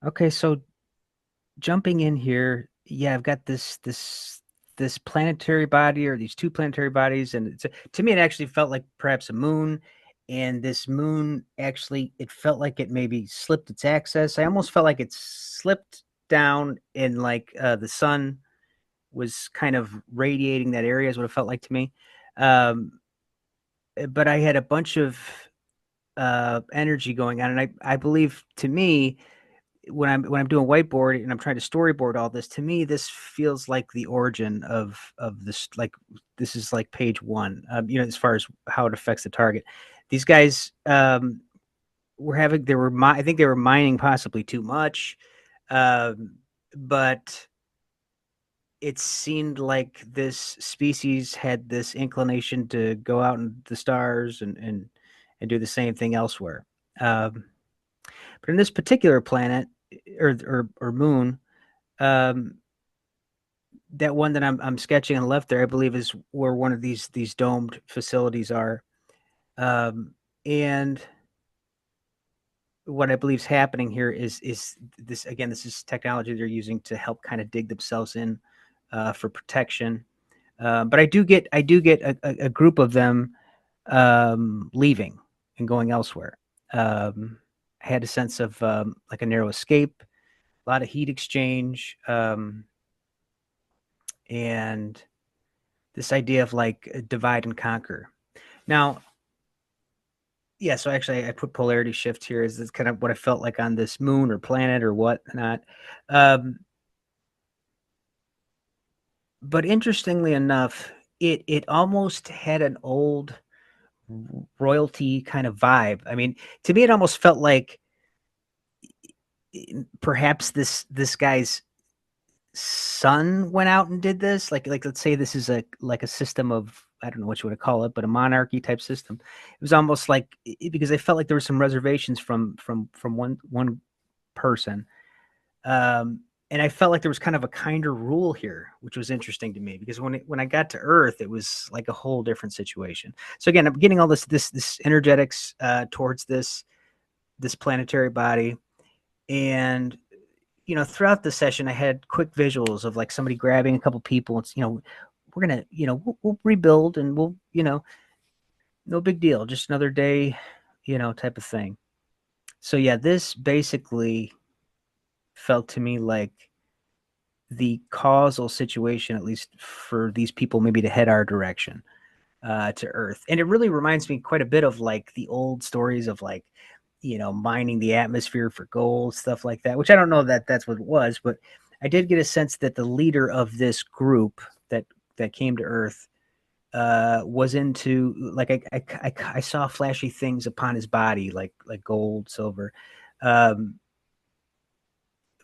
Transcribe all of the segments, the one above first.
Okay, so jumping in here, yeah, I've got this planetary body or these two planetary bodies, and to me, it actually felt like perhaps a moon. And this moon actually, it felt like it maybe slipped its axis. I almost felt like it slipped down, and like the sun was kind of radiating that area, is what it felt like to me. Um, but I had a bunch of energy going on, and I believe to me when I'm doing whiteboard and I'm trying to storyboard all this, to me this feels like the origin of this. Like this is like page one. As far as how it affects the target, these guys were having they were I think they were mining possibly too much, um, but it seemed like this species had this inclination to go out in the stars and do the same thing elsewhere. Um, but in this particular planet or moon, um, that one that I'm sketching on the left there, I believe, is where one of these domed facilities are. And what I believe is happening here is this again. This is technology they're using to help kind of dig themselves in for protection. But I do get a group of them leaving and going elsewhere. I had a sense of like a narrow escape, a lot of heat exchange, and this idea of like divide and conquer. Now, yeah, so actually I put polarity shift here as kind of what I felt like on this moon or planet or whatnot. Um, but interestingly enough, it almost had an old royalty kind of vibe. I mean, to me, it almost felt like perhaps this guy's son went out and did this. Like let's say this is a system of, I don't know what you want to call it, but a monarchy type system. It was almost like because I felt like there were some reservations from one person. Um, and I felt like there was kind of a kinder rule here, which was interesting to me because when I got to Earth, it was like a whole different situation. So again, I'm getting all this energetics towards this planetary body, and throughout the session, I had quick visuals of like somebody grabbing a couple people. It's we're gonna we'll rebuild and we'll no big deal, just another day, type of thing. So yeah, this basically felt to me like the causal situation, at least for these people, maybe to head our direction to Earth. And it really reminds me quite a bit of like the old stories of like, mining the atmosphere for gold, stuff like that, which I don't know that that's what it was, but I did get a sense that the leader of this group that came to Earth was into like I saw flashy things upon his body like gold, silver. Um,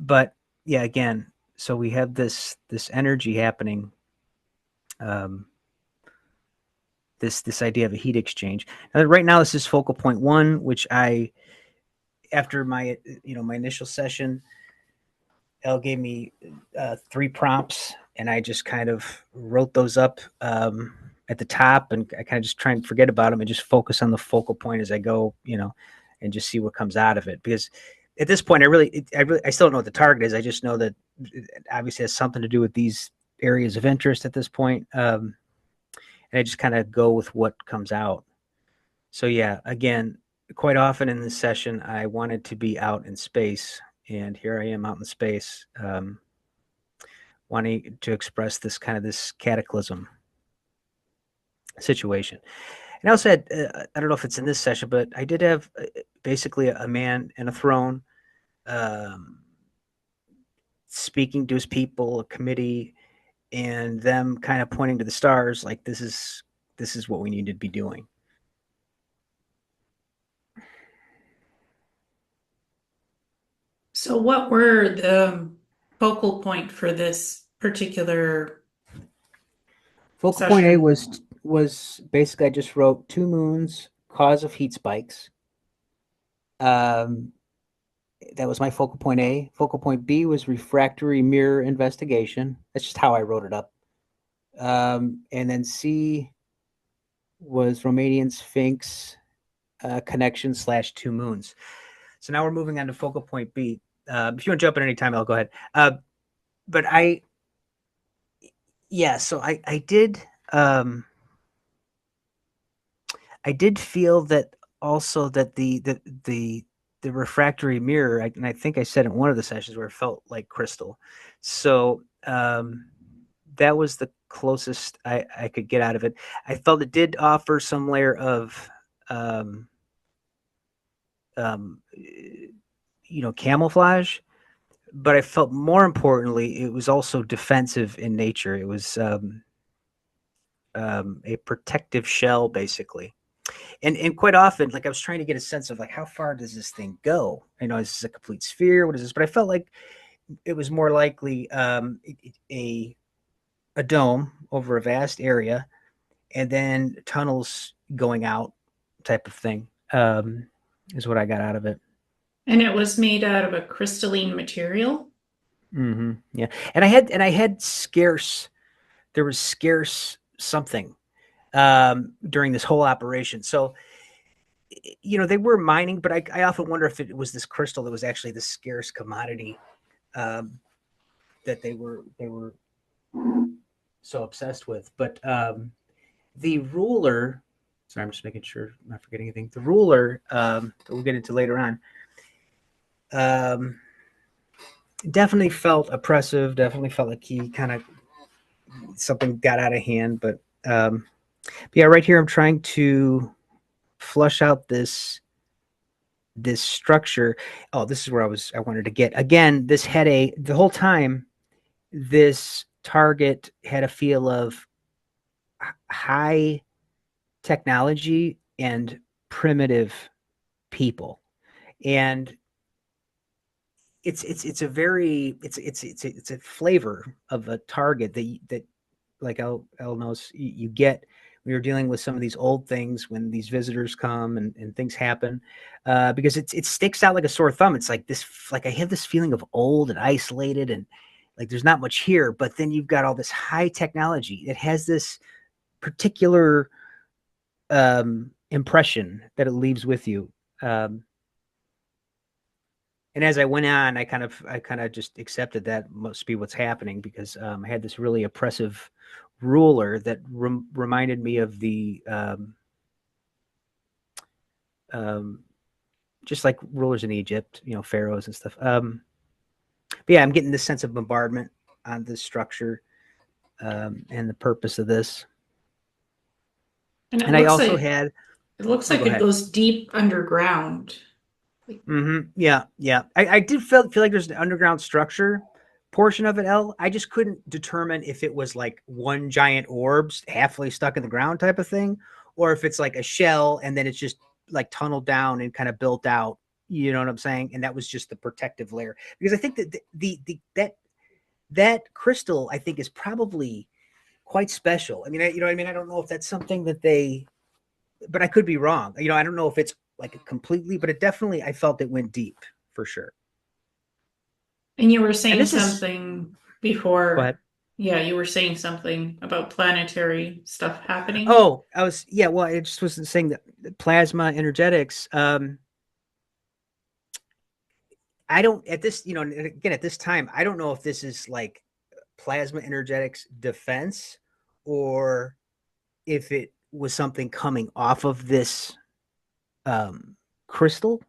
but yeah, again, so we have this energy happening, um, this idea of a heat exchange. Now, right now, this is focal point one, which I after my initial session, Elle gave me three prompts, and I just kind of wrote those up at the top, and I kind of just try and forget about them and just focus on the focal point as I go, and just see what comes out of it. Because at this point, I still don't know what the target is. I just know that it obviously has something to do with these areas of interest at this point, and I just kind of go with what comes out. So yeah, again, quite often in this session, I wanted to be out in space, and here I am out in space, wanting to express this cataclysm situation. And I also had, I don't know if it's in this session, but I did have basically a man and a throne um, speaking to his people, a committee, and them kind of pointing to the stars, like this is what we need to be doing. So, what were the focal point for this particular Focal point A session? was basically I just wrote two moons, cause of heat spikes. Um, that was my focal point A. Focal point B was refractory mirror investigation. That's just how I wrote it up. And then C was Romanian Sphinx connection slash two moons. So now we're moving on to focal point B. If you want to jump in any time, I'll go ahead. But so I did feel that also that the refractory mirror, and I think I said in one of the sessions where it felt like crystal. So that was the closest I could get out of it. I felt it did offer some layer of camouflage, but I felt more importantly it was also defensive in nature. It was a protective shell, basically. And quite often, like I was trying to get a sense of like how far does this thing go? Is this a complete sphere? What is this? But I felt like it was more likely a dome over a vast area, and then tunnels going out, type of thing. Is what I got out of it. And it was made out of a crystalline material. Yeah, and I had scarce. There was scarce something during this whole operation. So they were mining, but I often wonder if it was this crystal that was actually the scarce commodity that they were so obsessed with. But the ruler, sorry, I'm just making sure I'm not forgetting anything. The ruler that we'll get into later on, definitely felt oppressive. Definitely felt like he kind of something got out of hand. But yeah, right here I'm trying to flush out this structure. Oh, this is where I wanted to get. Again, this had the whole time, this target had a feel of high technology and primitive people. And it's a very it's a flavor of a target that like El knows you get when you're dealing with some of these old things, when these visitors come and things happen, because it sticks out like a sore thumb. It's like this, like I have this feeling of old and isolated, and like there's not much here. But then you've got all this high technology. It has this particular impression that it leaves with you. And as I went on, I kind of just accepted that must be what's happening, because I had this really oppressive ruler that reminded me of the just like rulers in Egypt, pharaohs and stuff. But yeah, I'm getting this sense of bombardment on this structure and the purpose of this. And And I also had, it looks oh, like go it ahead. goes deep underground. Yeah, yeah. I did feel like there's an underground structure portion of it. I just couldn't determine if it was like one giant orbs halfway stuck in the ground type of thing, or if it's like a shell and then it's just like tunneled down and kind of built out. You know what I'm saying? And that was just the protective layer. Because I think that that crystal, I think, is probably quite special. I mean, I don't know if that's something that but I could be wrong. I don't know if it's like completely, but it definitely, I felt it went deep for sure. And you were And saying this is, something go before. ahead. Yeah, you were saying something about planetary stuff happening. Oh, yeah, well, I just was saying that plasma energetics, I don't, at this, again, at this time, I don't know if this is like plasma energetics defense, or if it was something coming off of this crystal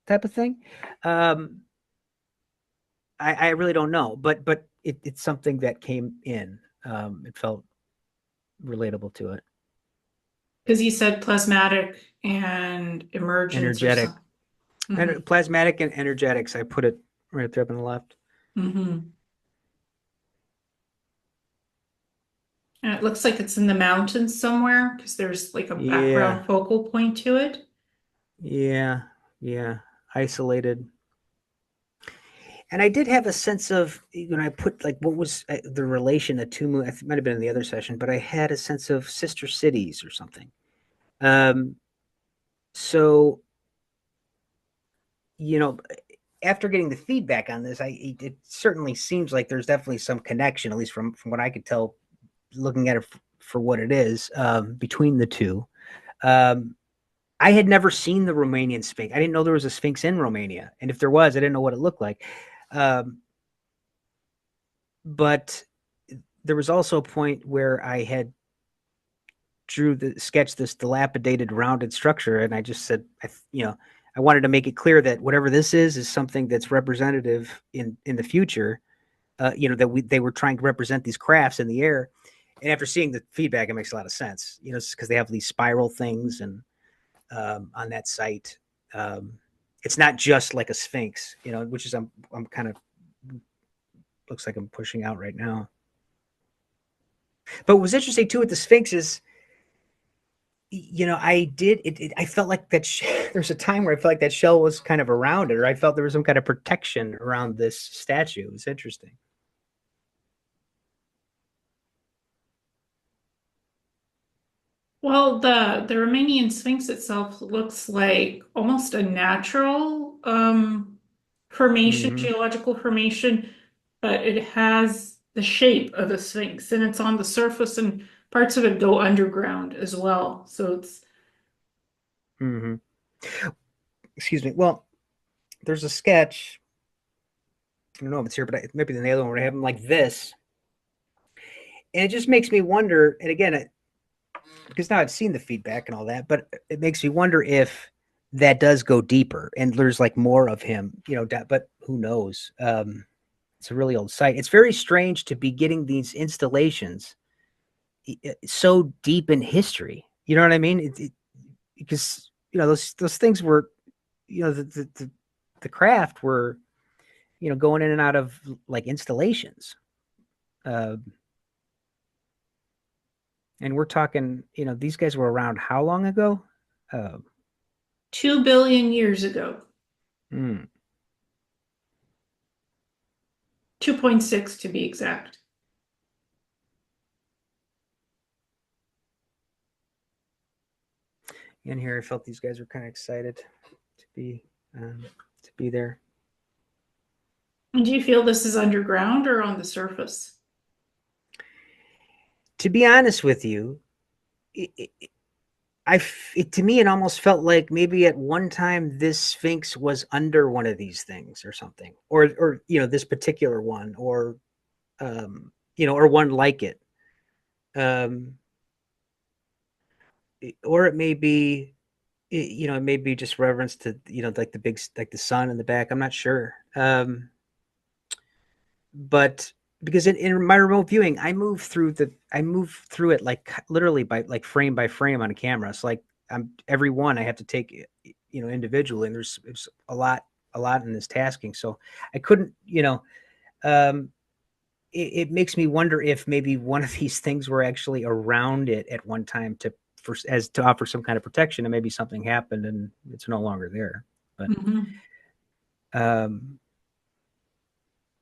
type of thing. Um, I really don't know, but it's something that came in. It felt relatable to it. Because you said plasmatic and emergence or Energetic, something. Hmm. plasmatic and energetics. I put it right there up on the left. Hmm. And it looks like it's in the mountains somewhere because there's like a Yeah, background focal point to it. yeah, yeah. Isolated. And I did have a sense of, I put like what was the relation of two moon. It might have been in the other session, but I had a sense of sister cities or something. Um, so you know, after getting the feedback on this, it certainly seems like there's definitely some connection, at least from what I could tell, looking at it for what it is, between the two. Um, I had never seen the Romanian Sphinx. I didn't know there was a Sphinx in Romania, and if there was, I didn't know what it looked like. Um, but there was also a point where I had sketched this dilapidated rounded structure, and I just said, I wanted to make it clear that whatever this is something that's representative in the future. That they were trying to represent these crafts in the air. And after seeing the feedback, it makes a lot of sense. It's because they have these spiral things and on that site. It's not just like a sphinx, which is I'm kind of looks like I'm pushing out right now. But what was interesting too with the sphinx is, I felt like that. There's a time where I felt like that shell was kind of around it, or I felt there was some kind of protection around this statue. It's interesting. Well, the Romanian Sphinx itself looks like almost a natural formation, Mm-hmm. geological formation, but it has the shape of a sphinx and it's on the surface and parts of it go underground as well. So it's Mm-hmm. Excuse me. Well, there's a sketch. I don't know if it's here, but maybe the other one where I have them like this, and it just makes me wonder. And again, because now I've seen the feedback and all that, but it makes me wonder if that does go deeper and there's like more of him, but who knows? It's a really old site. It's very strange to be getting these installations so deep in history. You know what I mean? Because those things were, the craft were, going in and out of like installations. Uh, and we're talking, these guys were around how long ago? Uh, 2 billion years ago, hmm. 2.6 to be exact. In here, I felt these guys were kind of excited be to be there. And do you feel this is underground or on the surface? To be honest with you, to me it almost felt like maybe at one time this sphinx was under one of these things or something, or this particular one, or one like it, um, or it may be, it may be just reverence to like the big like the sun in the back. I'm not sure. But because in my remote viewing, I move through it like literally by frame by frame on a camera. It's like I'm every one I have to take, individually, and there's a lot in this tasking. So I couldn't, um, it makes me wonder if maybe one of these things were actually around it at one time to offer some kind of protection, and maybe something happened and it's no longer there. But Mhm. um,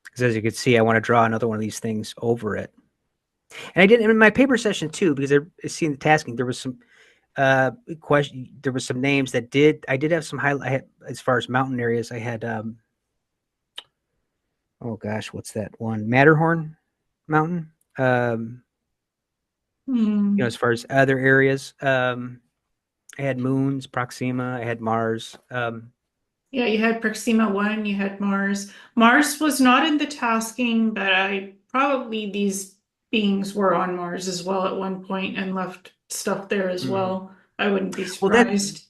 because as you can see, I want to draw another one of these things over it. And I did in my paper session too, because I seen the tasking. There was some question. There was some names that I did have some highlight as far as mountain areas. I had oh gosh, what's that one? Matterhorn Mountain. As Mm. far as other areas, I had moons, Proxima. I had Mars. Yeah, you had Proxima 1, you had Mars. Mars was not in the tasking, but I probably these beings were on Mars as well at one point and left stuff there as Mhm. well. I wouldn't be Well, that surprised.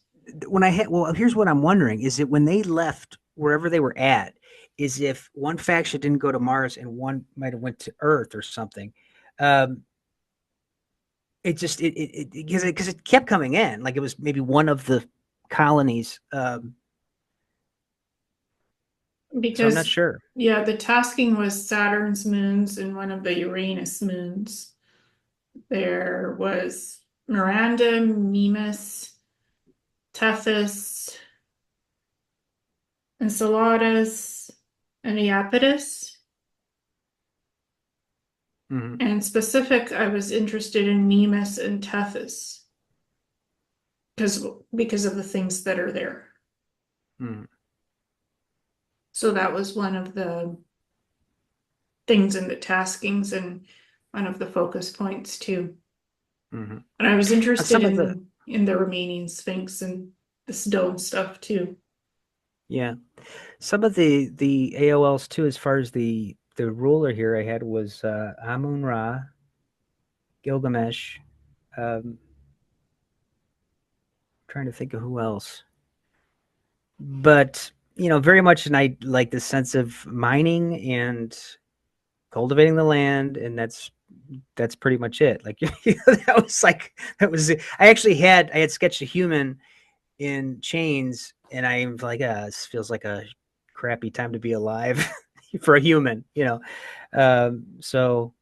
when I had well, here's what I'm wondering: is it when they left wherever they were at, is if one faction didn't go to Mars and one might have went to Earth or something. Um, it just it because it kept coming in like it was maybe one of the colonies. So I'm not Because, sure. yeah, the tasking was Saturn's moons and one of the Uranus moons. There was Miranda, Mimas, Tethys, Enceladus, and Iapetus. Hmm. And specific, I was interested in Mimas and Tethys because of the things that are there. Hmm. So that was one of the things in the taskings and one of the focus points too. Hmm. And I was interested Some of the in the Romanian Sphinx and this dome stuff too. Yeah. Some of the AOLs too, as far as the ruler here I had was Amun Ra, Gilgamesh. Trying to think of who else, but very much, and I like the sense of mining and cultivating the land, and that's pretty much it. Like that was like that was it. I had sketched a human in chains, and I'm like, this feels like a crappy time to be alive for a human. So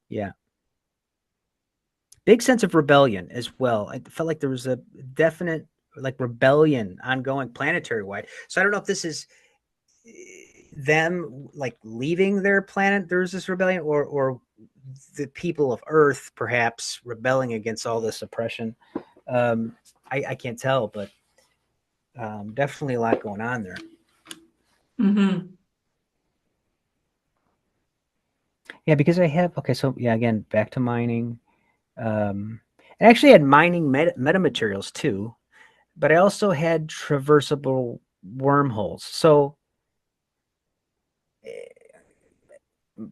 yeah, big sense of rebellion as well. I felt like there was a definite like rebellion ongoing planetary wide. So I don't know if this is them like leaving their planet. There's this rebellion, or the people of Earth perhaps rebelling against all this oppression. Um, I can't tell, but definitely a lot going on there. Mm-hmm. Yeah, because I have okay. So yeah, again, back to mining. I actually had mining metamaterials too, but I also had traversable wormholes. So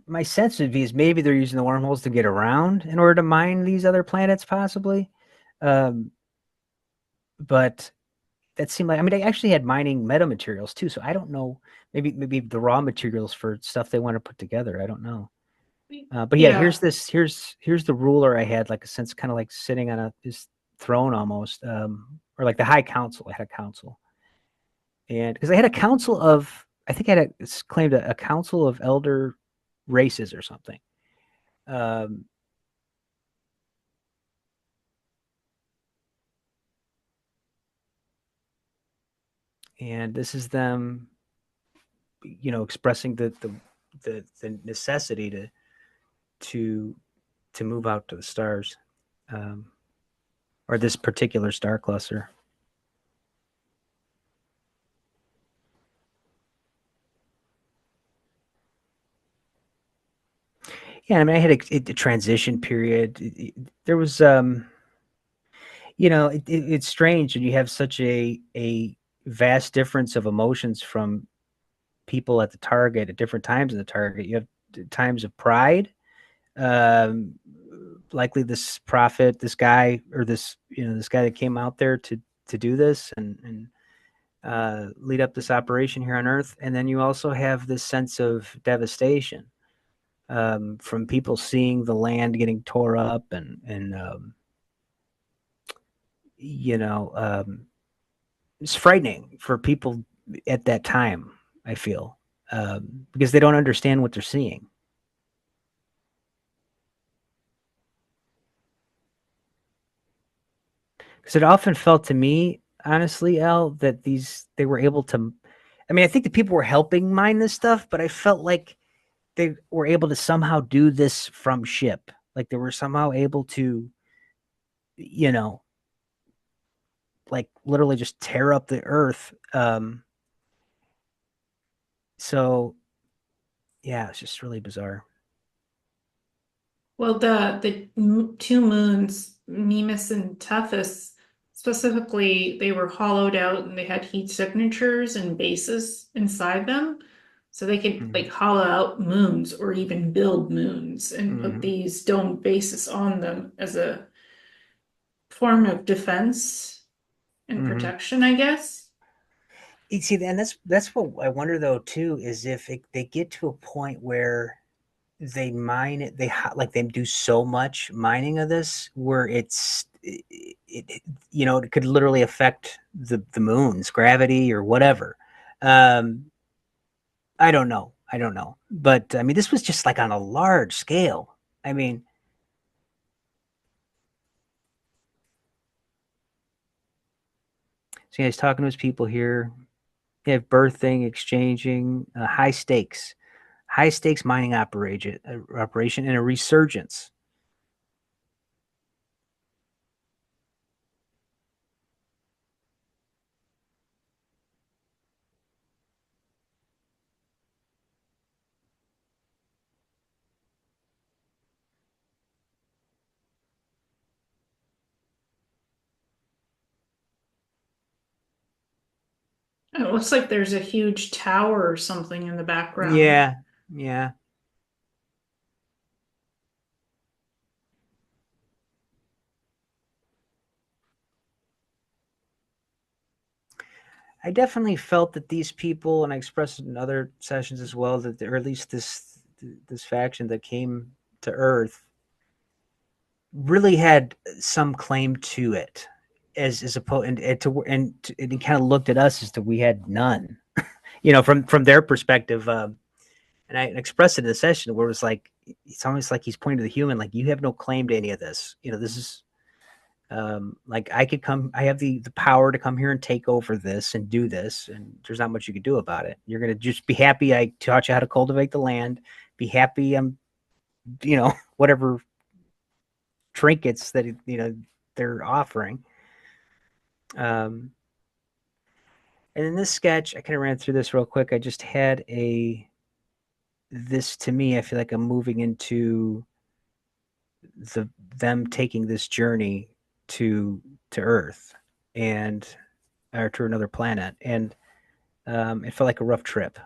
my sense would be is maybe they're using the wormholes to get around in order to mine these other planets, possibly. Um, but that seemed like, I mean, I actually had mining metamaterials too, so I don't know. Maybe the raw materials for stuff they want to put together. I don't know. But yeah, Yeah. here's the ruler I had, like a sense, kind of like sitting on this throne almost, or like the High Council. I had a council, and because I had a council of, I think I had claimed a council of elder races or something. Um, and this is them, expressing the necessity to to move out to the stars, um, or this particular star cluster. Yeah, I mean, I had a transition period. There was, it's strange, and you have such a vast difference of emotions from people at the target at different times in the target. You have times of pride, um, likely this prophet, this guy, or this guy that came out there to do this and lead up this operation here on Earth, and then you also have this sense of devastation from people seeing the land getting tore up and you know it's frightening for people at that time. I feel because they don't understand what they're seeing. Because it often felt to me, honestly, Al, that they were able to. I mean, I think the people were helping mine this stuff, but I felt like they were able to somehow do this from ship. Like they were somehow able to, you know, like literally just tear up the earth. So yeah, it's just really bizarre. Well, two moons, Mimas and Tethys, specifically, they were hollowed out and they had heat signatures and bases inside them. So they could Mm-hmm. like hollow out moons or even build moons and put Mm-hmm. these domed bases on them as a form of defense and Mm-hmm. protection, I guess. You see, and that's what I wonder though too is if they get to a point where they mine it, like they do so much mining of this where it could literally affect the moon's gravity or whatever. Um, I don't know, but I mean, this was just like on a large scale. I mean, so he's talking to his people here. They have birthing, exchanging, high stakes mining operation, and a resurgence. It looks like there's a huge tower or something in the background. Yeah, yeah. I definitely felt that these people, and I expressed it in other sessions as well, that or at least this faction that came to Earth really had some claim to it, as opposed and it kind of looked at us as to we had none, from their perspective. And I expressed it in the session where it was like it's almost like he's pointing to the human, like you have no claim to any of this. This is like I could come, I have the power to come here and take over this and do this, and there's not much you can do about it. You're gonna just be happy I taught you how to cultivate the land. Be happy I'm, whatever trinkets that they're offering. Um, and in this sketch, I kind of ran through this real quick. I just had this to me. I feel like I'm moving into them taking this journey to Earth and or to another planet, and it felt like a rough trip.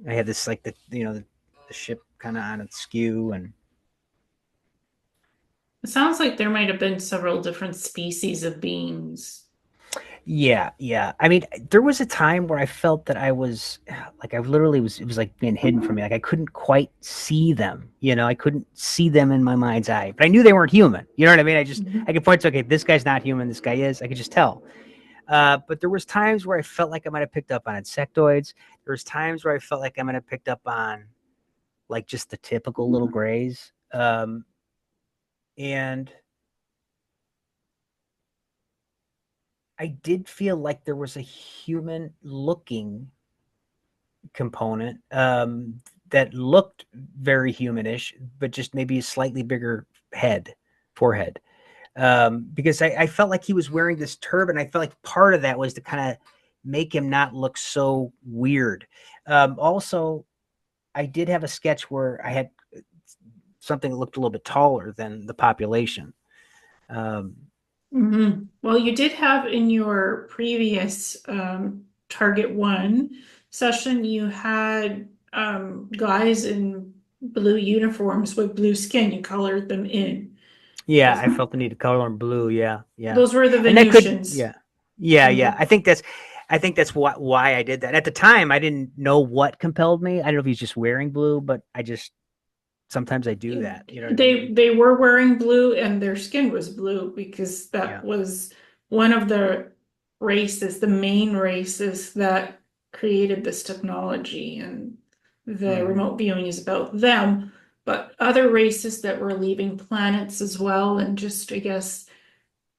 I had this like the ship kind of on its skew, and It sounds like there might have been several different species of beings. yeah. I mean, there was a time where I felt that I was like I literally was it was like being hidden from me. Like I couldn't quite see them. I couldn't see them in my mind's eye, but I knew they weren't human. You know what I mean? I Mhm. could point to, okay, this guy's not human. This guy is. I could just tell. But there was times where I felt like I might have picked up on insectoids. There was times where I felt like I might have picked up on like just the typical little grays. And I did feel like there was a human looking component that looked very humanish, but just maybe a slightly bigger forehead. Because I felt like he was wearing this turban. I felt like part of that was to kind of make him not look so weird. Also, I did have a sketch where I had something that looked a little bit taller than the population. Um, Well, you did have in your previous Target One session, you had guys in blue uniforms with blue skin. You colored them in. yeah, Those, I felt the need to color him blue. Yeah, yeah, those were the and that could, Venusians. yeah, yeah. Mhm. I think that's why I did that. At the time, I didn't know what compelled me. I don't know if he's just wearing blue, but I just sometimes I do that. You know what I They mean? they were wearing blue and their skin was blue because that Yeah. was one of the races, the main races that created this technology, and the Hmm. remote viewing is about them. But other races that were leaving planets as well, and just I guess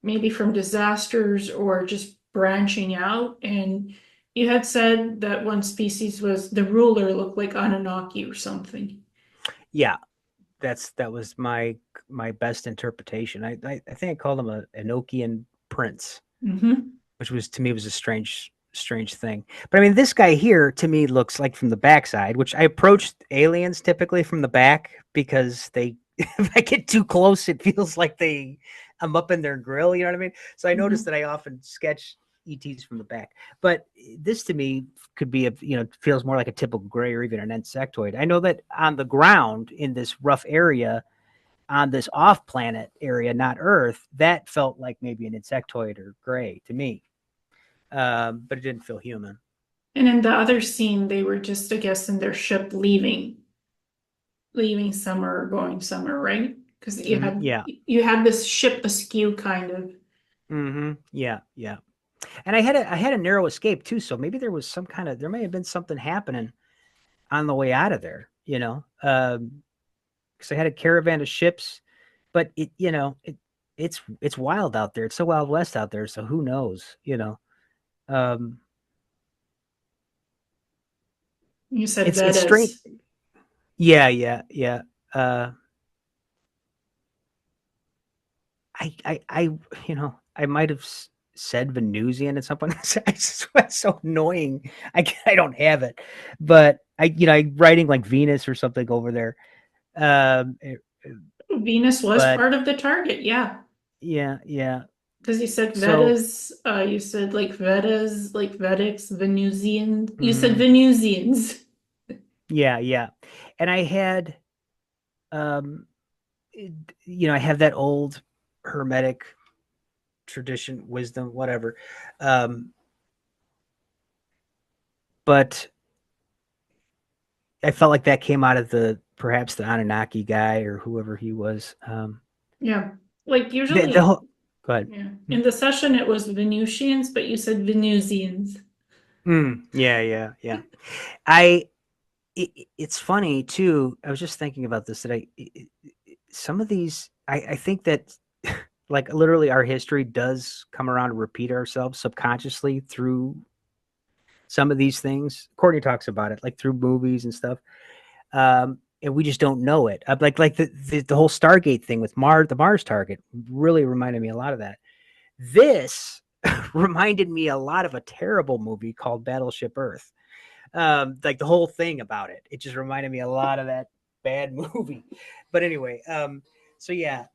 maybe from disasters or just branching out. And you had said that one species was the ruler looked like Anunnaki or something. Yeah, that was my best interpretation. I think I called him a Enochian prince, Hmm. which was to me was a strange thing. But I mean, this guy here to me looks like from the backside, which I approached aliens typically from the back because they if I get too close, it feels like I'm up in their grill. You know what I mean? So I noticed Hmm. that I often sketch ETs from the back, but this to me could be feels more like a typical gray or even an insectoid. I know that on the ground in this rough area on this off planet area, not Earth, that felt like maybe an insectoid or gray to me, but it didn't feel human. And in the other scene, they were just, I guess, in their ship leaving somewhere or going somewhere, right? Because Yeah. you had this ship askew kind of. Yeah. Yeah. And I had a narrow escape too, so maybe there was there may have been something happening on the way out of there, because I had a caravan of ships, but it's wild out there. It's so wild west out there, so who knows. Um, You said it's strange. Vedas. Yeah. Uh, I might have said Venusian at some point. It's so annoying. I don't have it, but I writing like Venus or something over there. Um, it- Venus was but part of the target, yeah. yeah. Because you said So Vedas, you said like Vedas, like Vedics, Venusian. You said mhm, Venusians. yeah, yeah. And I had um I have that old hermetic tradition, wisdom, whatever. Um but I felt like that came out of the perhaps the Anunnaki guy or whoever he was. Yeah. Like The usually, whole go ahead. yeah. In the session it was Venusians, but you said Venusians. Yeah, yeah, yeah. I it's funny too. I was just thinking about this that some of these I think that like literally our history does come around and repeat ourselves subconsciously through some of these things. Courtney talks about it like through movies and stuff. And we just don't know it. Like the whole Stargate thing with Mars, the Mars target really reminded me a lot of that. This reminded me a lot of a terrible movie called Battleship Earth. Like the whole thing about it. It just reminded me a lot of that bad movie. But anyway, so yeah,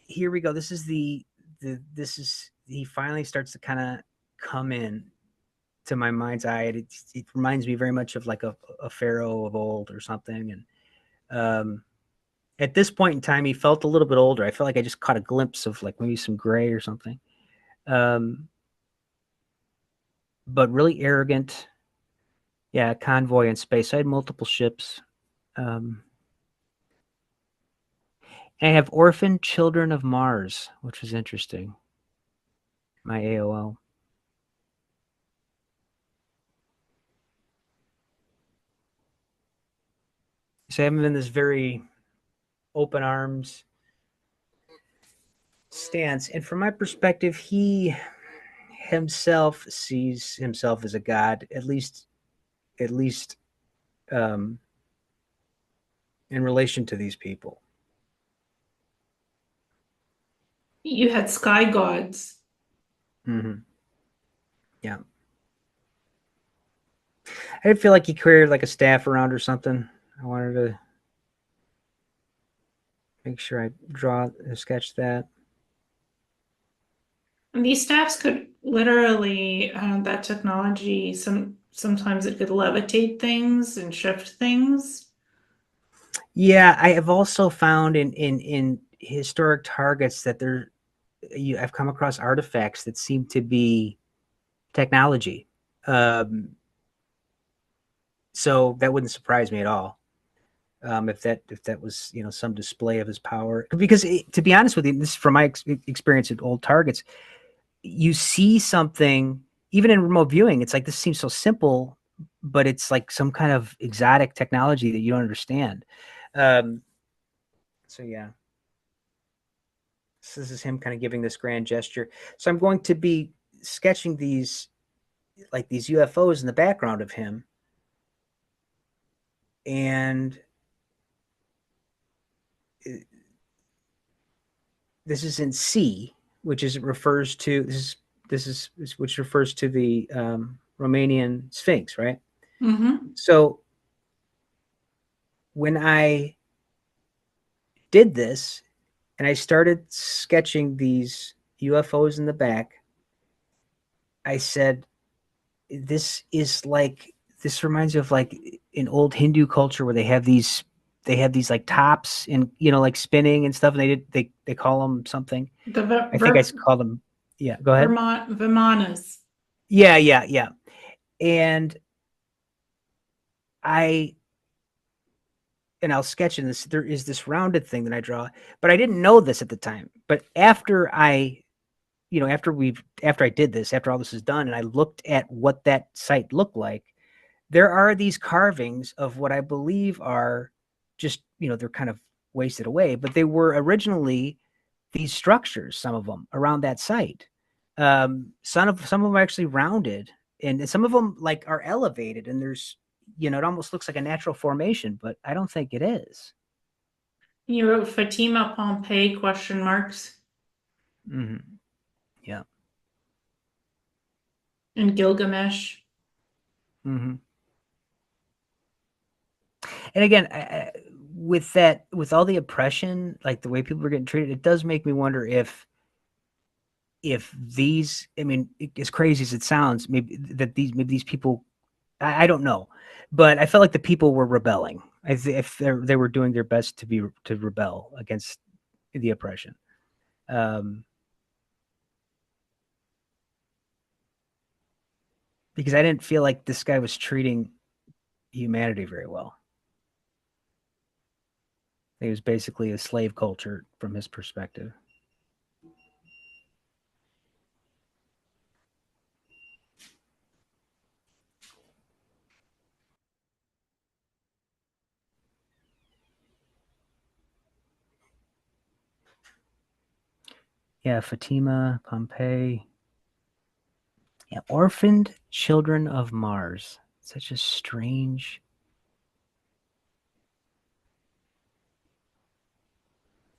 here we go. This is the this is he finally starts to kind of come in to my mind's eye. It reminds me very much of like a pharaoh of old or something. And at this point in time, he felt a little bit older. I felt like I just caught a glimpse of like maybe some gray or something. Um, but really arrogant. Yeah, convoy in space. I had multiple ships. Um, and I have orphaned children of Mars, which was interesting. My AOL. So I'm in this very open arms stance, and from my perspective, he himself sees himself as a god, at least um, in relation to these people. You had sky gods. Mm-hmm. Yeah, I did feel like he carried like a staff around or something. I wanted to make sure I sketch that. And these staffs could literally, that technology, sometimes it could levitate things and shift things. Yeah, I have also found in historic targets that I've come across artifacts that seem to be technology. Um, so that wouldn't surprise me at all. If that was some display of his power, because to be honest with you, this is from my experience at old targets, you see something even in remote viewing. It's like this seems so simple, but it's like some kind of exotic technology that you don't understand. Um, so yeah, so this is him kind of giving this grand gesture. So I'm going to be sketching these like these UFOs in the background of him, and this is in C, which is refers to which refers to the Romanian Sphinx, right? Mm-hmm. So when I did this and I started sketching these UFOs in the back, I said, this reminds me of like an old Hindu culture where they have these like tops and like spinning and stuff, and they call them something. The I think I call them. Yeah, go ahead. Vermont Vimanas. Yeah, yeah, yeah. And I I'll sketch in this. There is this rounded thing that I draw, but I didn't know this at the time. But after after I did this, after all this is done, and I looked at what that site looked like, there are these carvings of what I believe are just they're kind of wasted away, but they were originally these structures. Some of them around that site. Some of them are actually rounded, and some of them like are elevated, and there's it almost looks like a natural formation, but I don't think it is. You wrote Fatima Pompeii question marks Mm-hmm. Yeah. and Gilgamesh. Mm-hmm. And again, with all the oppression, like the way people are getting treated, it does make me wonder if if these, I mean, as crazy as it sounds, maybe these people, I don't know, but I felt like the people were rebelling. If they were doing their best to rebel against the oppression. Um, because I didn't feel like this guy was treating humanity very well. It was basically a slave culture from his perspective. Yeah, Fatima, Pompeii. Yeah, orphaned children of Mars. Such a strange.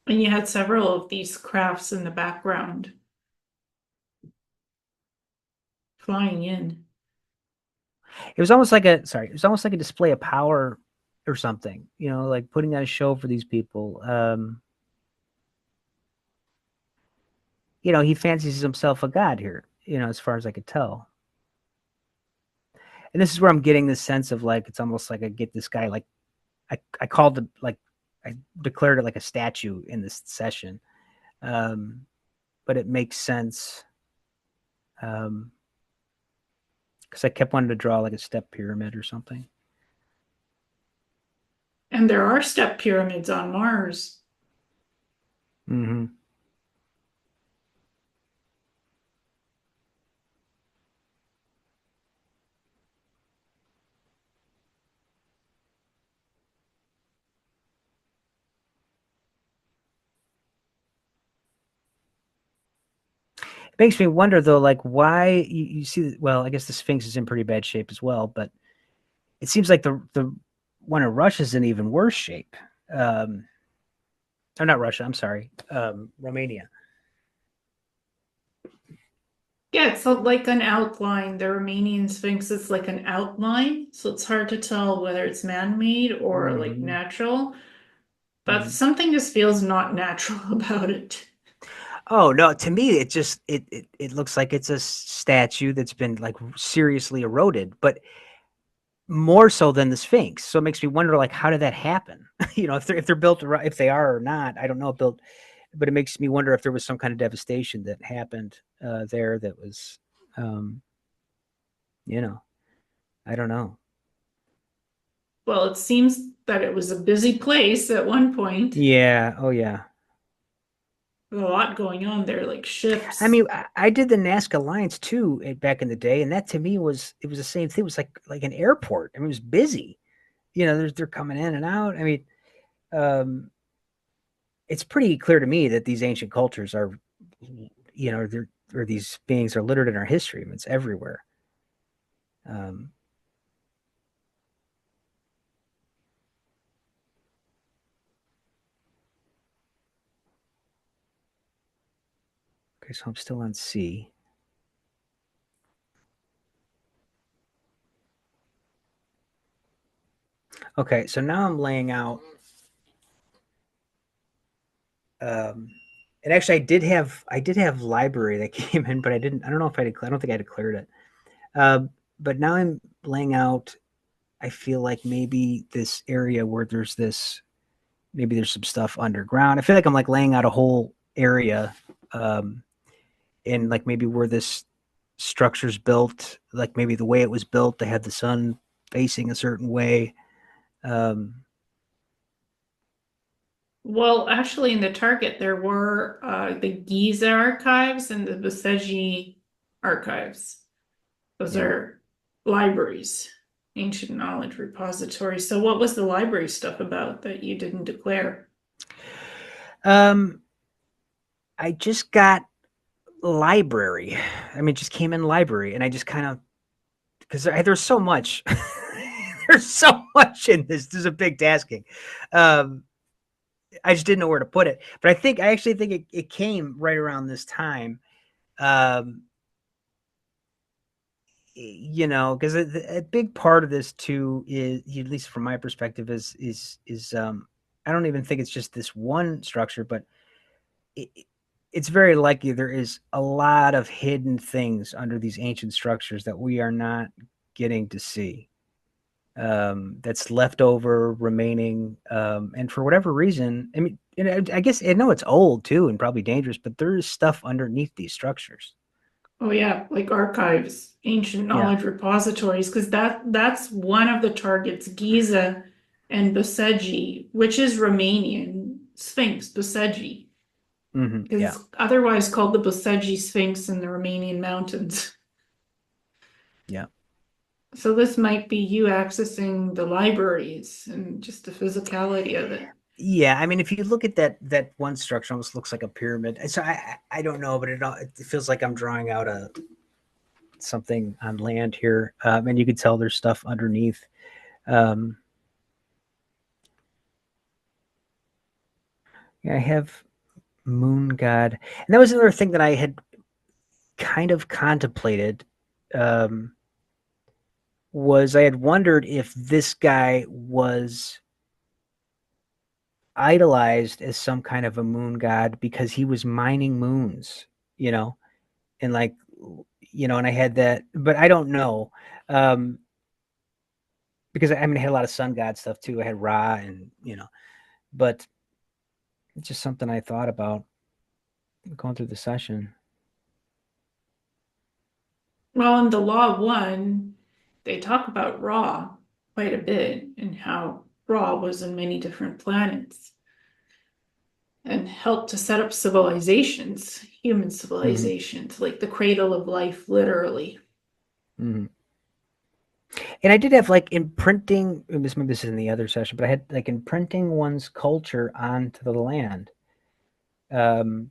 And you had several of these crafts in the background flying in. It was almost like a sorry. It was almost like a display of power or something. You know, like putting on a show for these people. You know, he fancies himself a god here. You know, as far as I could tell. And this is where I'm getting this sense of like it's almost like I get this guy like I called it like I declared it like a statue in this session, but it makes sense because I kept wanting to draw like a step pyramid or something. And there are step pyramids on Mars. Mm-hmm. It makes me wonder though, like why you see. Well, I guess the Sphinx is in pretty bad shape as well, but it seems like the one in Russia is in even worse shape. Um, or not Russia. I'm sorry, Romania. Yeah, it's like an outline. The Romanian Sphinx is like an outline, so it's hard to tell whether it's man-made or like Mm-hmm. natural. But Mm-hmm. something just feels not natural about it. Oh no, to me it looks like it's a statue that's been like seriously eroded, but more so than the Sphinx. So it makes me wonder like how did that happen? You know, if they're built if they are or not, I don't know built, but it makes me wonder if there was some kind of devastation that happened there that was um, you know, I don't know. Well, it seems that it was a busy place at one point. Yeah, oh yeah. With a lot going on there, like I ships. mean, I did the Nazca Alliance too back in the day, and that to me was it was the same thing. It was like an airport. I mean, it was busy. You know, they're coming in and out. I mean, um, it's pretty clear to me that these ancient cultures are, you know, they're or these beings are littered in our history. I mean, it's everywhere. Um, okay, so I'm still on C. Okay, so now I'm laying out. Um, and actually, I did have library that came in, but I didn't. I don't know if I declared. I don't think I declared it. Uh, but now I'm laying out. I feel like maybe this area where there's this, maybe there's some stuff underground. I feel like I'm like laying out a whole area, um, and like maybe where this structure's built, like maybe the way it was built, they had the sun facing a certain way. Um, Well, actually, in the Target, there were the Giza archives and the Beseji archives. Those yeah. are libraries, ancient knowledge repositories. So, what was the library stuff about that you didn't declare? Um, I just got library. I mean, just came in library, and I just kind of because there's so much. There's so much in this. This is a big tasking. Um, I just didn't know where to put it. But I actually think it came right around this time. Um, you know, because a big part of this too is, at least from my perspective, is I don't even think it's just this one structure, but it, it's very likely there is a lot of hidden things under these ancient structures that we are not getting to see. That's left over, remaining, and for whatever reason, I mean, I guess I know it's old too and probably dangerous, but there is stuff underneath these structures. Oh yeah, like archives, ancient Yeah. knowledge repositories, because that's one of the targets, Giza and Boseji, which is Romanian Sphinx, Boseji, Yeah. is otherwise called the Boseji Sphinx in the Romanian mountains. Yeah. So this might be you accessing the libraries and just the physicality of it. Yeah, I mean, if you look at that one structure, almost looks like a pyramid. So I don't know, but it feels like I'm drawing out a something on land here, and you can tell there's stuff underneath. Um, yeah, I have Moon God, and that was another thing that I had kind of contemplated. Um, was I had wondered if this guy was idolized as some kind of a moon god because he was mining moons, you know, and like, and I had that, but I don't know. Um, because I mean, I had a lot of sun god stuff too. I had Ra and, but it's just something I thought about going through the session. Well, in the Law One, they talk about Ra quite a bit and how Ra was in many different planets and helped to set up civilizations, human Mm-hmm. civilizations, like the cradle of life, literally. Mm-hmm. And I did have like imprinting, maybe this is in the other session, but I had like imprinting one's culture onto the land. Um,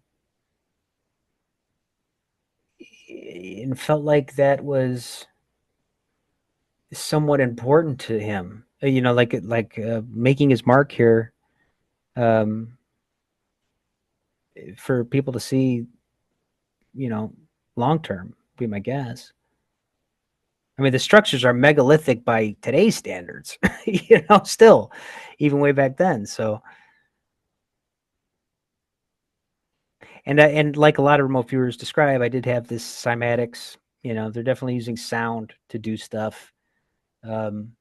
and felt like that was somewhat important to him. Making his mark here, um, for people to see, you know, long term. Be my guess. I mean, the structures are megalithic by today's standards, still, even way back then. So, and like a lot of remote viewers describe, I did have this cymatics. They're definitely using sound to do stuff. Um,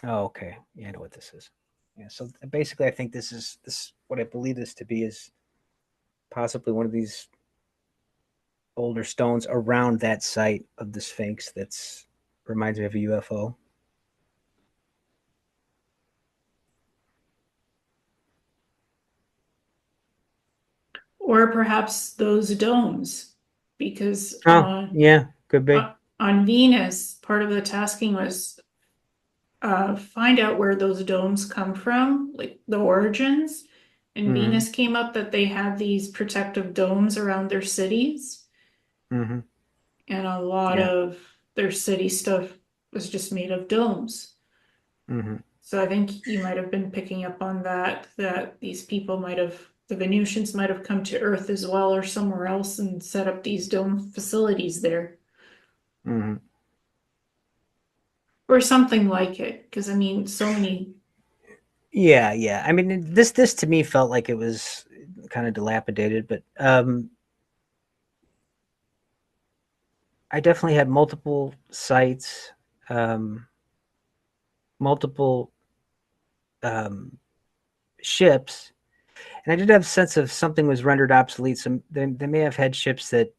oh, okay. Yeah, I know what this is. Yeah. So basically, I think this what I believe this to be is possibly one of these older stones around that site of the Sphinx that's reminds me of a UFO. Or perhaps those domes, because Oh, yeah, could be. on Venus, part of the tasking was find out where those domes come from, like the origins. And Mm-hmm. Venus came up that they had these protective domes around their cities, Mm-hmm. and a lot Yeah. of their city stuff was just made of domes. Mm-hmm. So I think you might have been picking up on that, that these people might have, the Venusians might have come to Earth as well or somewhere else and set up these dome facilities there. Mm-hmm. Or something like it. Because I mean, so many. Yeah, yeah. I mean, this to me felt like it was kind of dilapidated, but I definitely had multiple sites, um, multiple um, ships, and I did have a sense of something was rendered obsolete. So they may have had ships that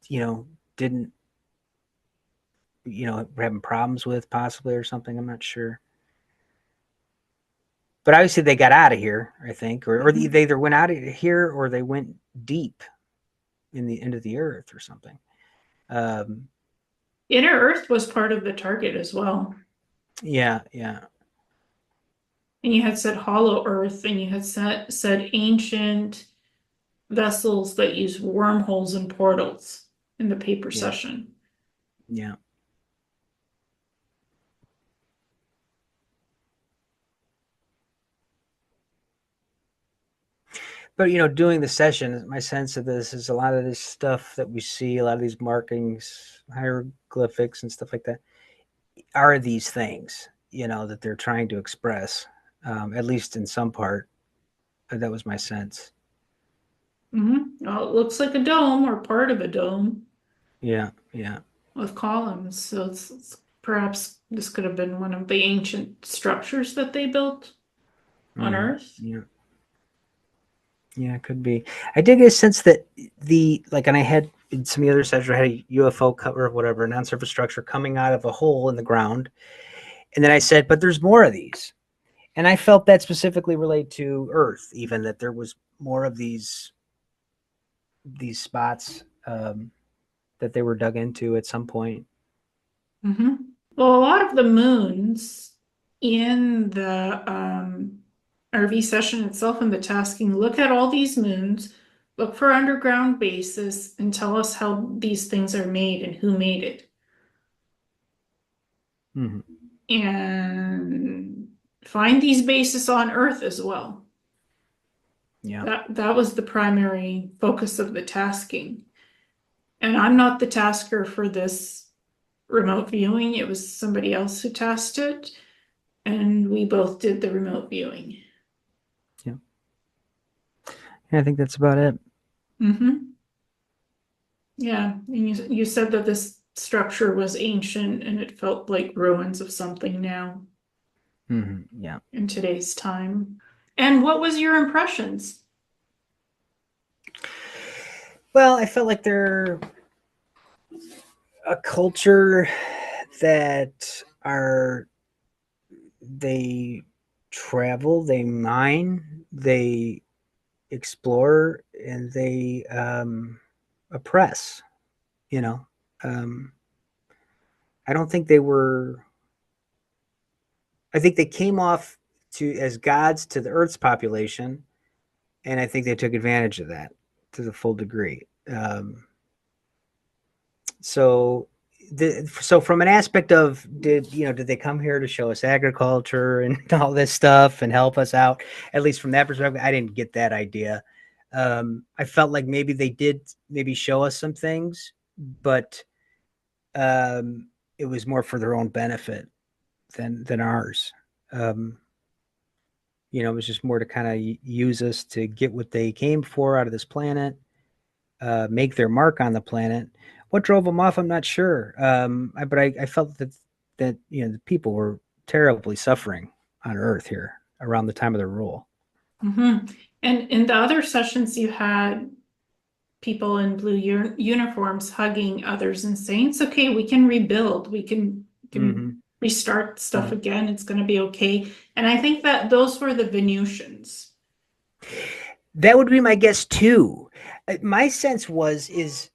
didn't were having problems with possibly or something. I'm not sure, but obviously they got out of here. I think, or they either went out of here or they went deep in the into the earth or something. Um, Inner Earth was part of the target as well. yeah, yeah, And you had said hollow Earth, and you had said ancient vessels that use wormholes and portals in the paper yeah, session. yeah. But doing the session, my sense of this is a lot of this stuff that we see, a lot of these markings, hieroglyphics, and stuff like that. are these things, that they're trying to express, at least in some part. That was my sense. Well, it looks like a dome or part of a dome Yeah, yeah. with columns. So perhaps this could have been one of the ancient structures that they built on Earth. Yeah, yeah, it could be. I did get a sense that and I had in some of the other sessions, I had a UFO cover of whatever, a non-surface structure coming out of a hole in the ground. And then I said, but there's more of these. And I felt that specifically related to Earth, even that there was more of these spots, that they were dug into at some point. hmm Well, a lot of the moons in the RV session itself and the tasking look at all these moons, look for underground bases, and tell us how these things are made and who made it. Mm-hmm. And find these bases on Earth as well. Yeah. That was the primary focus of the tasking. And I'm not the tasker for this remote viewing. It was somebody else who tasked it, and we both did the remote viewing. Yeah. I think that's about it. Mm-hmm. Yeah, and you said that this structure was ancient and it felt like ruins of something now Mm-hmm. Yeah. in today's time. And what was your impressions? Well, I felt like they're a culture that they travel, they mine, they explore, and they oppress. You know, um, I don't think they were. I think they came off to as gods to the Earth's population, and I think they took advantage of that to the full degree. So so from an aspect of did they come here to show us agriculture and all this stuff and help us out, at least from that perspective, I didn't get that idea. I felt like maybe they did maybe show us some things, but it was more for their own benefit than ours. um, it was just more to kind of use us to get what they came for out of this planet, make their mark on the planet. What drove them off, I'm not sure. But I felt that the people were terribly suffering on Earth here around the time of their rule. Mm-hmm. And in the other sessions, you had people in blue uniforms hugging others and saying, "It's okay, we can rebuild, we can Mm-hmm. restart stuff Yeah, again, it's going to be okay." And I think that those were the Venusians. that would be my guess too. My sense is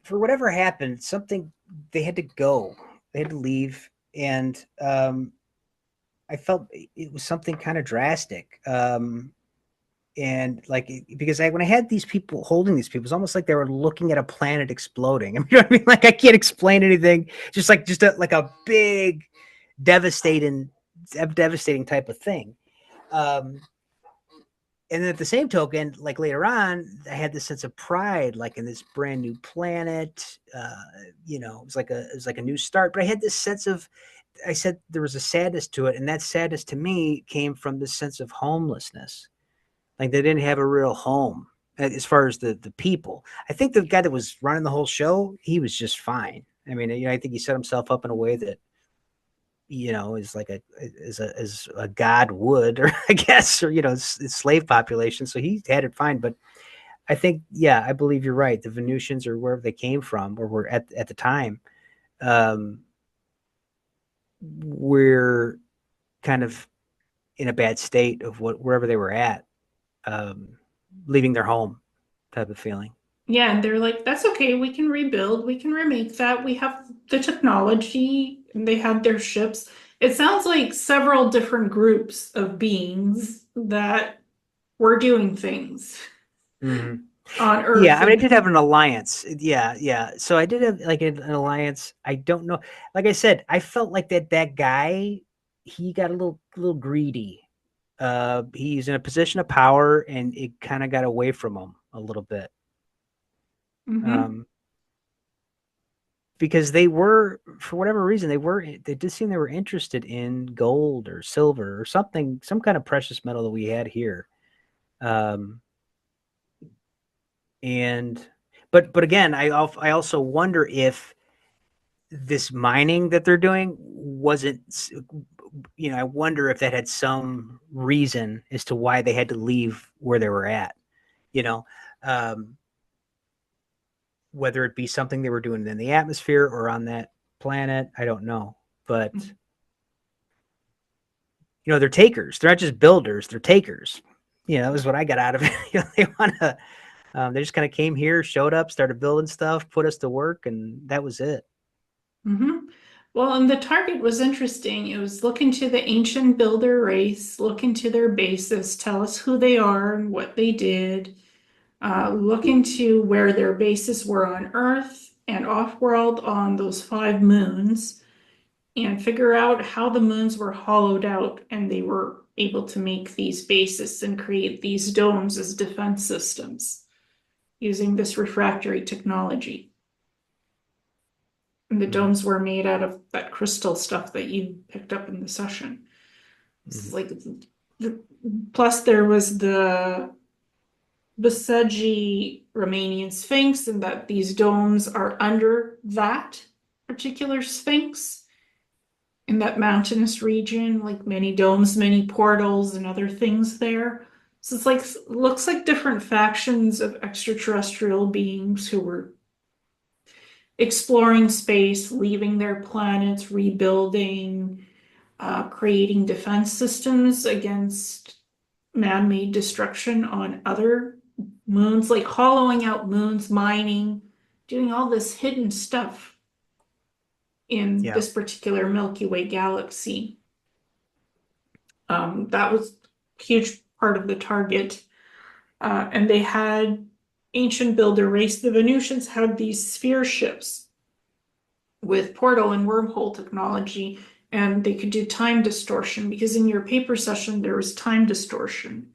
for whatever happened, something they had to go, they had to leave, and I felt it was something kind of drastic. And like because when I had these people holding these people, it's almost like they were looking at a planet exploding. I mean, you know what I mean? Like I can't explain anything. Just like a big, devastating type of thing. Um, and then at the same token, like later on, I had this sense of pride, like in this brand new planet. It was like a new start. But I had this sense of, I said there was a sadness to it, and that sadness to me came from this sense of homelessness. Like they didn't have a real home as far as the people. I think the guy that was running the whole show, he was just fine. I mean, I think he set himself up in a way that is like as a god would, or I guess, or slave population. So he had it fine. But I think, yeah, I believe you're right. The Venusians, or wherever they came from, or were at the time, um, were kind of in a bad state of wherever they were at, um, leaving their home type of feeling. Yeah, and they're like, "That's okay, we can rebuild, we can remake that, we have the technology." And they had their ships. It sounds like several different groups of beings that were doing things Mm-hmm. on Yeah, Earth. I mean, I And did have an alliance. Yeah, yeah. So I did have like an alliance. I don't know. Like I said, I felt like that guy, he got a little greedy. He's in a position of power, and it kind of got away from him a little bit. Mhm. Um, because they were, for whatever reason, they did seem they were interested in gold or silver or something, some kind of precious metal that we had here. Um, and but again, I also wonder if this mining that they're doing wasn't, I wonder if that had some reason as to why they had to leave where they were at, you know, um, whether it be something they were doing in the atmosphere or on that planet, I don't know. But, they're takers. They're not just builders, they're takers. That was what I got out of it. They want to, they just kind of came here, showed up, started building stuff, put us to work, and that was it. Mm-hmm. Well, and the target was interesting. It was look into the ancient builder race, look into their bases, tell us who they are and what they did, look into where their bases were on Earth and off-world on those 5 moons, and figure out how the moons were hollowed out and they were able to make these bases and create these domes as defense systems using this refractory technology. And the Mm-hmm. domes were made out of that crystal stuff that you picked up in the session. It's like, plus there was the C Romanian Sphinx, and that these domes are under that particular Sphinx in that mountainous region, like many domes, many portals, and other things there. So it's like, looks like different factions of extraterrestrial beings who were exploring space, leaving their planets, rebuilding, creating defense systems against man-made destruction on other moons, like hollowing out moons, mining, doing all this hidden stuff in Yeah. this particular Milky Way galaxy. That was a huge part of the target. And they had ancient builder race. The Venusians had these sphere ships with portal and wormhole technology, and they could do time distortion, because in your paper session there was time distortion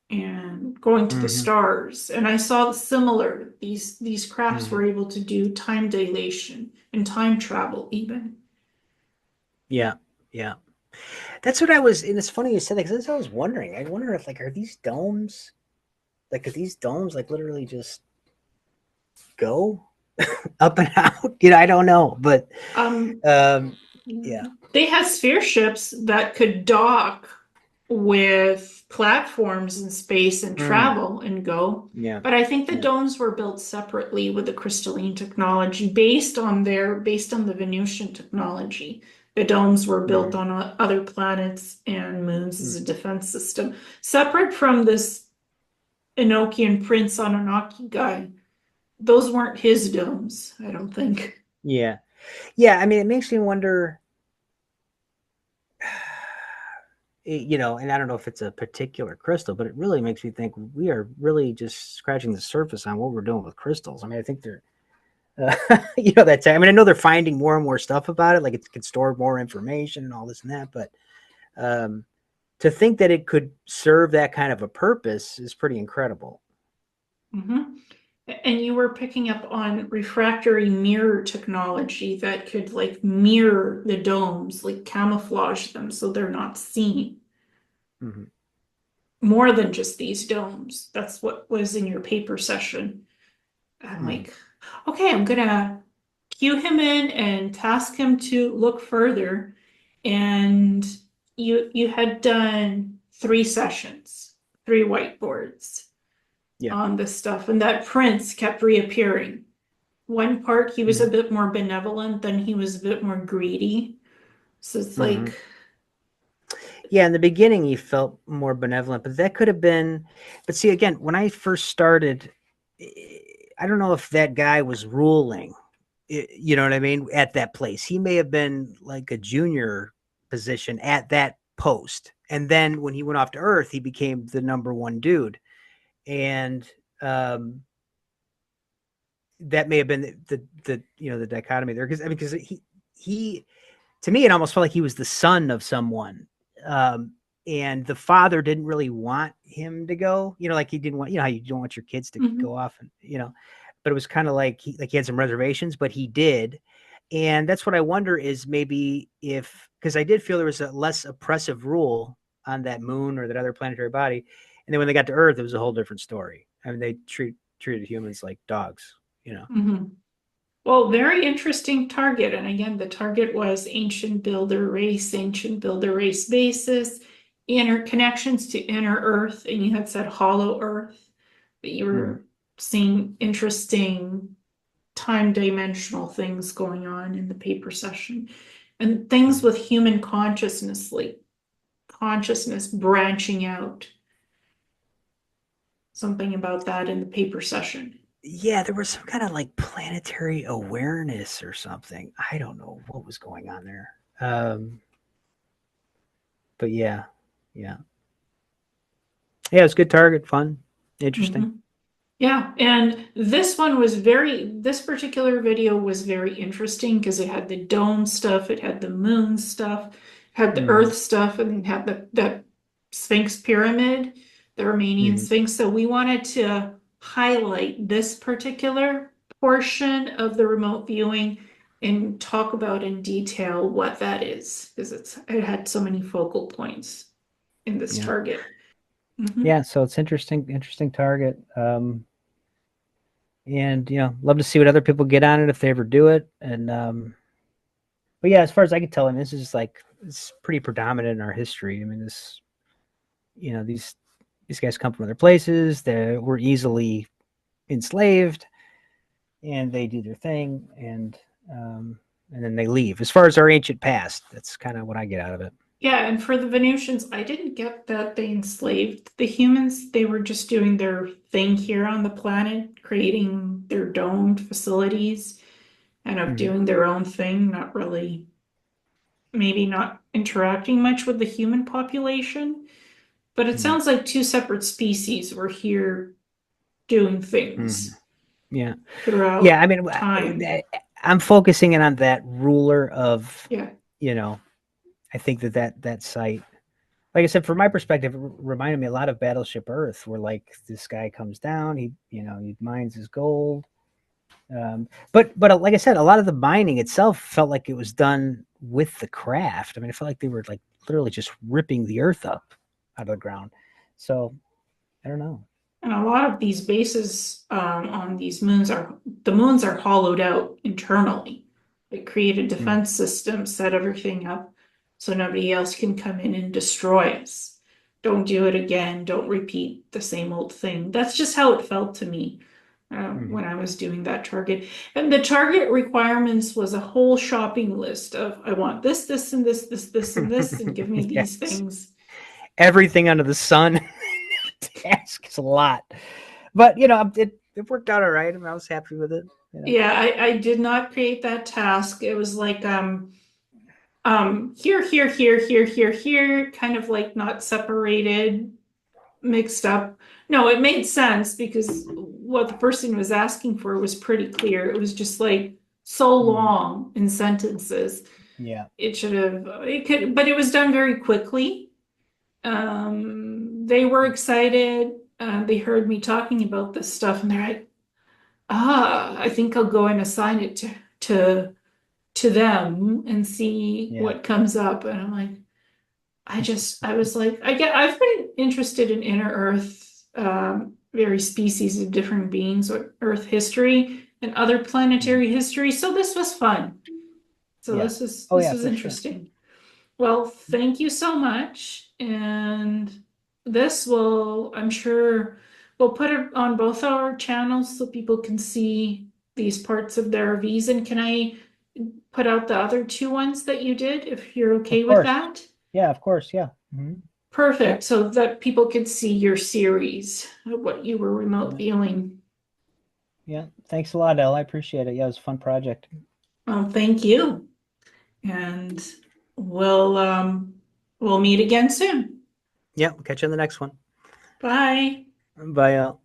and going to the Mm-hmm. stars. And I saw similar, these crafts Mm-hmm. were able to do time dilation and time travel even. Yeah. Yeah. That's what I was, and it's funny you said that, because that's what I was wondering. I wonder if, like, are these domes, like, could these domes, like, literally just go up and out? I don't know, but Um, um, yeah. they had sphere ships that could dock with platforms in space and Mm, travel and go. yeah. But I think the Yeah. domes were built separately with the crystalline technology based on the Venusian technology. The domes were built Mm, on other planets and moons as mm, a defense system, separate from this Enochian Prince Anunnaki guy. Those weren't his domes, I don't think. yeah. Yeah. I mean, it makes me wonder, and I don't know if it's a particular crystal, but it really makes me think we are really just scratching the surface on what we're doing with crystals. I mean, I think they're, that's, I mean, I know they're finding more and more stuff about it, like it can store more information and all this and that, but um, to think that it could serve that kind of a purpose is pretty incredible. Mm-hmm. And you were picking up on refractory mirror technology that could like mirror the domes, like camouflage them so they're not seen. Mm-hmm. More than just these domes. That's what was in your paper session. I'm Mm-hmm. like, okay, I'm gonna cue him in and task him to look further. And you had done 3 sessions, 3 whiteboards Yeah. on this stuff, and that prince kept reappearing. One part he was a Mm-hmm. bit more benevolent, then he was a bit more greedy. So it's Mm-hmm. like, Yeah, in the beginning he felt more benevolent, but that could have been. But see, again, when I first started, I don't know if that guy was ruling. You know what I mean? At that place, he may have been like a junior position at that post, and then when he went off to Earth, he became the number one dude, and um, that may have been the dichotomy there, because I mean, because he to me, it almost felt like he was the son of someone. And the father didn't really want him to go, like he didn't want, how you don't want your kids to mhm. go off and, but it was kind of like he had some reservations, but he did. And that's what I wonder is maybe if, because I did feel there was a less oppressive rule on that moon or that other planetary body. And then when they got to Earth, it was a whole different story. I mean, they treated humans like dogs, you know? Mhm. Well, very interesting target. And again, the target was ancient builder race basis, inner connections to inner Earth, and you had said hollow Earth, but you Mhm. were seeing interesting time dimensional things going on in the paper session. And things Mhm. with human consciousness, like consciousness branching out. Something about that in the paper session. Yeah, there was some kind of like planetary awareness or something. I don't know what was going on there. But yeah, yeah. Yeah, it was a good target, fun, interesting. Mhm. Yeah, and this particular video was very interesting because it had the dome stuff, it had the moon stuff, had the Hmm. earth stuff, and had the Sphinx pyramid, the Romanian Hmm. Sphinx. So we wanted to highlight this particular portion of the remote viewing and talk about in detail what that is, because it had so many focal points in this Yeah. target. Mhm. Yeah, so it's interesting target. And love to see what other people get on it if they ever do it. And but yeah, as far as I can tell, I mean, this is like it's pretty predominant in our history. I mean, these guys come from other places. They were easily enslaved, and they do their thing, and then they leave. As far as our ancient past, that's kind of what I get out of it. Yeah, and for the Venusians, I didn't get that they enslaved the humans. They were just doing their thing here on the planet, creating their domed facilities and of Hmm. doing their own thing, not really, maybe not interacting much with the human population. But it Hmm. sounds like two separate species were here doing Hmm. things Yeah, yeah. throughout I mean, time. I'm focusing in on that ruler of, Yeah. you know, I think that site, like I said, from my perspective, it reminded me a lot of Battleship Earth, where like this guy comes down, he mines his gold. But like I said, a lot of the mining itself felt like it was done with the craft. I mean, it felt like they were like literally just ripping the earth up out of the ground. So I don't know. And a lot of these bases on these moons are the moons are hollowed out internally. They create a Mm, defense system, set everything up so nobody else can come in and destroy us. Don't do it again. Don't repeat the same old thing. That's just how it felt to me mhm. when I was doing that target. And the target requirements was a whole shopping list of I want this, this, and this, and this, and give me these Yes, things. everything under the sun. Task is a lot, but it worked out all right. I mean, I was happy with it. You know. Yeah, I did not create that task. It was like here, kind of like not separated, mixed up. No, it made sense because what the person was asking for was pretty clear. It was just like so Mhm. long in sentences. Yeah. It could, but it was done very quickly. They were excited. They heard me talking about this stuff and they're like, I think I'll go and assign it to to them and see Yeah. what comes up. And I'm like, I was like, I've been interested in inner Earth, very species of different beings, or Earth history and other Mhm. planetary history. So this was fun. So Yeah. Oh this yeah, was for sure. interesting. Well, thank you so much. And this will, I'm sure, we'll put it on both our channels so people can see these parts of their RVs. And can I put out the other two ones that you did if you're Of okay with course. that? Yeah, of course. Yeah. Hmm. Perfect. Yep. So that people could see your series of what you were remote Yeah. viewing. Yeah. Thanks a lot, Elle. I appreciate it. Yeah, it was a fun project. Well, thank you. And we'll we'll meet again soon. Yeah. We'll catch you on the next one. Bye. Bye, Elle.